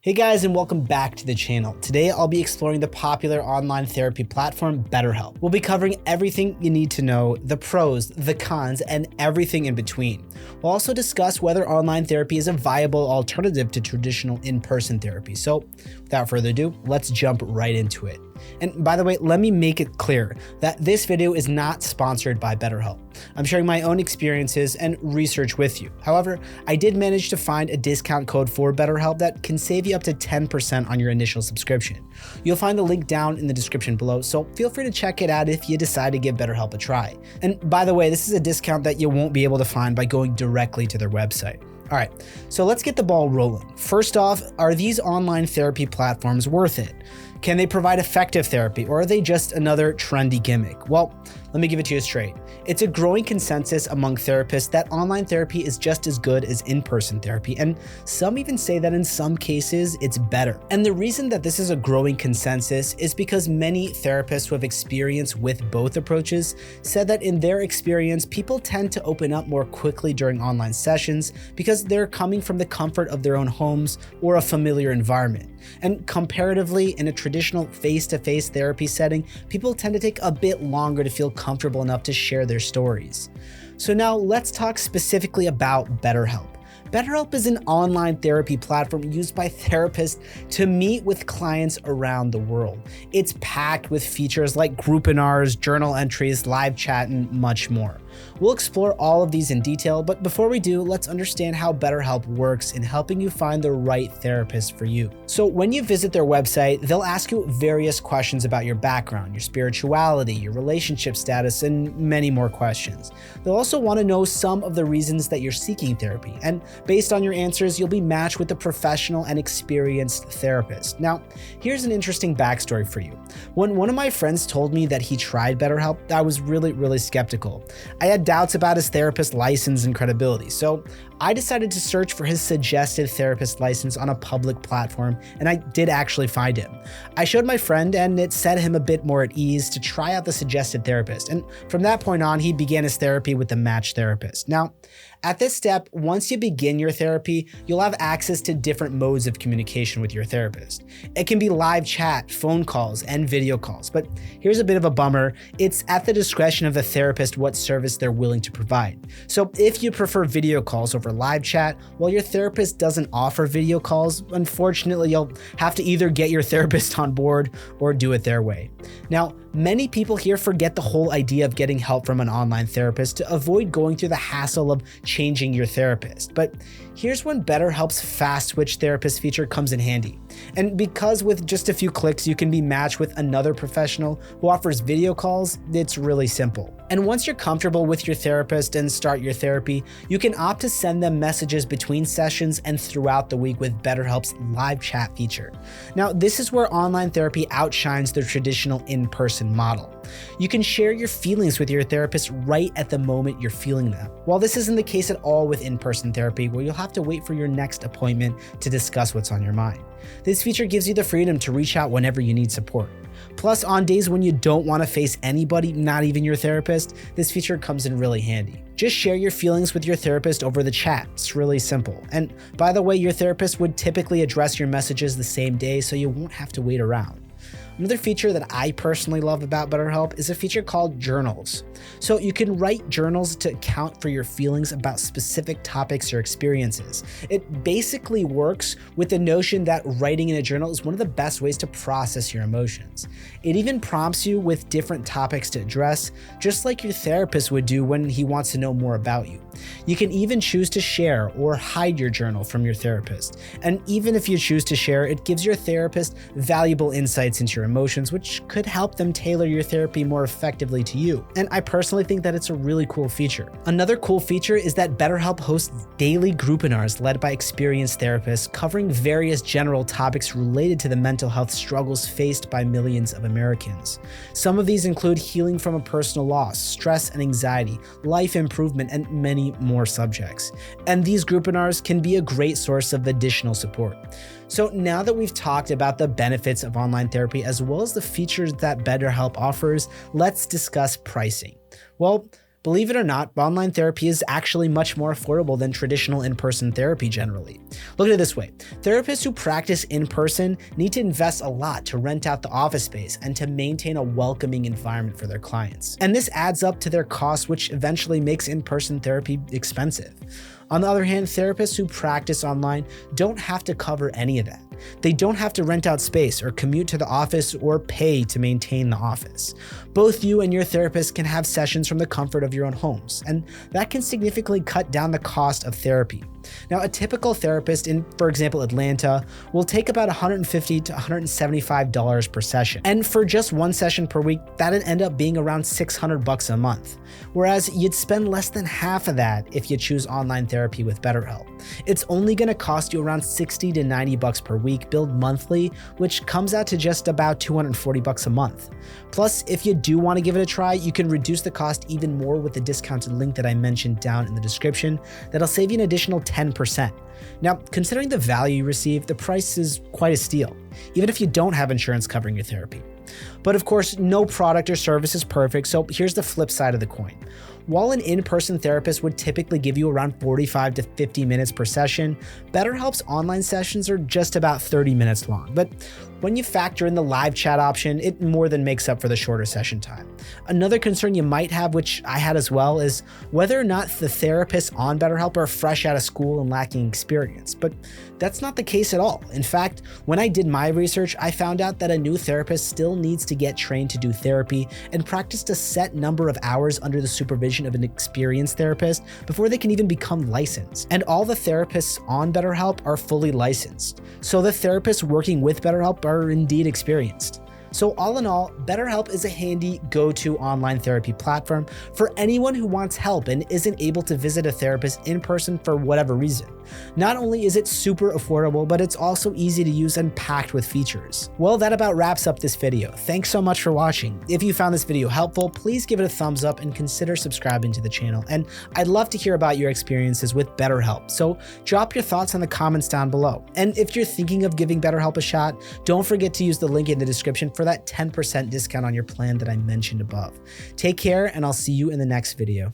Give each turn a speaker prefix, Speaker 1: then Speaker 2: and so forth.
Speaker 1: Hey guys, and welcome back to the channel. Today I'll be exploring the popular online therapy platform BetterHelp. We'll be covering everything you need to know, the pros, the cons, and everything in between. We'll also discuss whether online therapy is a viable alternative to traditional in-person therapy. So without further ado, let's jump right into it. And by the way, let me make it clear that this video is not sponsored by BetterHelp. I'm sharing my own experiences and research with you. However, I did manage to find a discount code for BetterHelp that can save you up to 10% on your initial subscription. You'll find the link down in the description below, so feel free to check it out if you decide to give BetterHelp a try. And by the way, this is a discount that you won't be able to find by going directly to their website. All right, so let's get the ball rolling. First off, are these online therapy platforms worth it? Can they provide effective therapy, or are they just another trendy gimmick? Well, let me give it to you straight. It's a growing consensus among therapists that online therapy is just as good as in-person therapy, and some even say that in some cases it's better. And the reason that this is a growing consensus is because many therapists who have experience with both approaches said that in their experience, people tend to open up more quickly during online sessions because they're coming from the comfort of their own homes or a familiar environment. And comparatively, in a traditional face-to-face therapy setting, people tend to take a bit longer to feel comfortable enough to share their stories. So now let's talk specifically about BetterHelp. BetterHelp is an online therapy platform used by therapists to meet with clients around the world. It's packed with features like groupinars, journal entries, live chat, and much more. We'll explore all of these in detail, but before we do, let's understand how BetterHelp works in helping you find the right therapist for you. So when you visit their website, they'll ask you various questions about your background, your spirituality, your relationship status, and many more questions. They'll also want to know some of the reasons that you're seeking therapy, and based on your answers, you'll be matched with a professional and experienced therapist. Now, here's an interesting backstory for you. When one of my friends told me that he tried BetterHelp, I was really skeptical. I had doubts about his therapist license and credibility, so I decided to search for his suggested therapist license on a public platform, and I did actually find him. I showed my friend, and it set him a bit more at ease to try out the suggested therapist, and from that point on, he began his therapy with the matched therapist. Now, at this step, once you begin your therapy, you'll have access to different modes of communication with your therapist. It can be live chat, phone calls, and video calls, but here's a bit of a bummer. It's at the discretion of the therapist what service they're willing to provide. So if you prefer video calls over live chat, while your therapist doesn't offer video calls, unfortunately, you'll have to either get your therapist on board or do it their way. Now, many people here forget the whole idea of getting help from an online therapist to avoid going through the hassle of changing your therapist. But here's when BetterHelp's Fast Switch Therapist feature comes in handy. And because with just a few clicks, you can be matched with another professional who offers video calls, it's really simple. And once you're comfortable with your therapist and start your therapy, you can opt to send them messages between sessions and throughout the week with BetterHelp's live chat feature. Now, this is where online therapy outshines the traditional in-person model. You can share your feelings with your therapist right at the moment you're feeling them. While this isn't the case at all with in-person therapy, where you'll have to wait for your next appointment to discuss what's on your mind. This feature gives you the freedom to reach out whenever you need support. Plus, on days when you don't want to face anybody, not even your therapist, this feature comes in really handy. Just share your feelings with your therapist over the chat. It's really simple. And by the way, your therapist would typically address your messages the same day, so you won't have to wait around. Another feature that I personally love about BetterHelp is a feature called journals. So you can write journals to account for your feelings about specific topics or experiences. It basically works with the notion that writing in a journal is one of the best ways to process your emotions. It even prompts you with different topics to address, just like your therapist would do when he wants to know more about you. You can even choose to share or hide your journal from your therapist. And even if you choose to share, it gives your therapist valuable insights into your emotions, which could help them tailor your therapy more effectively to you. And I personally think that it's a really cool feature. Another cool feature is that BetterHelp hosts daily groupinars led by experienced therapists covering various general topics related to the mental health struggles faced by millions of Americans. Some of these include healing from a personal loss, stress and anxiety, life improvement, and many more subjects. And these groupinars can be a great source of additional support. So now that we've talked about the benefits of online therapy as well as the features that BetterHelp offers, let's discuss pricing. Well, Believe it or not, online therapy is actually much more affordable than traditional in-person therapy generally. Look at it this way. Therapists who practice in person need to invest a lot to rent out the office space and to maintain a welcoming environment for their clients. And this adds up to their costs, which eventually makes in-person therapy expensive. On the other hand, therapists who practice online don't have to cover any of that. They don't have to rent out space or commute to the office or pay to maintain the office. Both you and your therapist can have sessions from the comfort of your own homes, and that can significantly cut down the cost of therapy. Now, a typical therapist in, for example, Atlanta will take about $150 to $175 per session. And for just one session per week, that'd end up being around $600 a month. Whereas you'd spend less than half of that if you choose online therapy with BetterHelp. It's only going to cost you around $60 to $90 per week, billed monthly, which comes out to just about $240 a month. Plus, if you do want to give it a try, you can reduce the cost even more with the discounted link that I mentioned down in the description. That'll save you an additional 10%. Now, considering the value you receive, the price is quite a steal, even if you don't have insurance covering your therapy. But of course, no product or service is perfect, so here's the flip side of the coin. While an in-person therapist would typically give you around 45 to 50 minutes per session, BetterHelp's online sessions are just about 30 minutes long. But when you factor in the live chat option, it more than makes up for the shorter session time. Another concern you might have, which I had as well, is whether or not the therapists on BetterHelp are fresh out of school and lacking experience. But that's not the case at all. In fact, when I did my research, I found out that a new therapist still needs to get trained to do therapy and practice a set number of hours under the supervision of an experienced therapist before they can even become licensed. And all the therapists on BetterHelp are fully licensed. So the therapists working with BetterHelp are indeed experienced. So all in all, BetterHelp is a handy go-to online therapy platform for anyone who wants help and isn't able to visit a therapist in person for whatever reason. Not only is it super affordable, but it's also easy to use and packed with features. Well, that about wraps up this video. Thanks so much for watching. If you found this video helpful, please give it a thumbs up and consider subscribing to the channel. And I'd love to hear about your experiences with BetterHelp, so drop your thoughts in the comments down below. And if you're thinking of giving BetterHelp a shot, don't forget to use the link in the description for that 10% discount on your plan that I mentioned above. Take care, and I'll see you in the next video.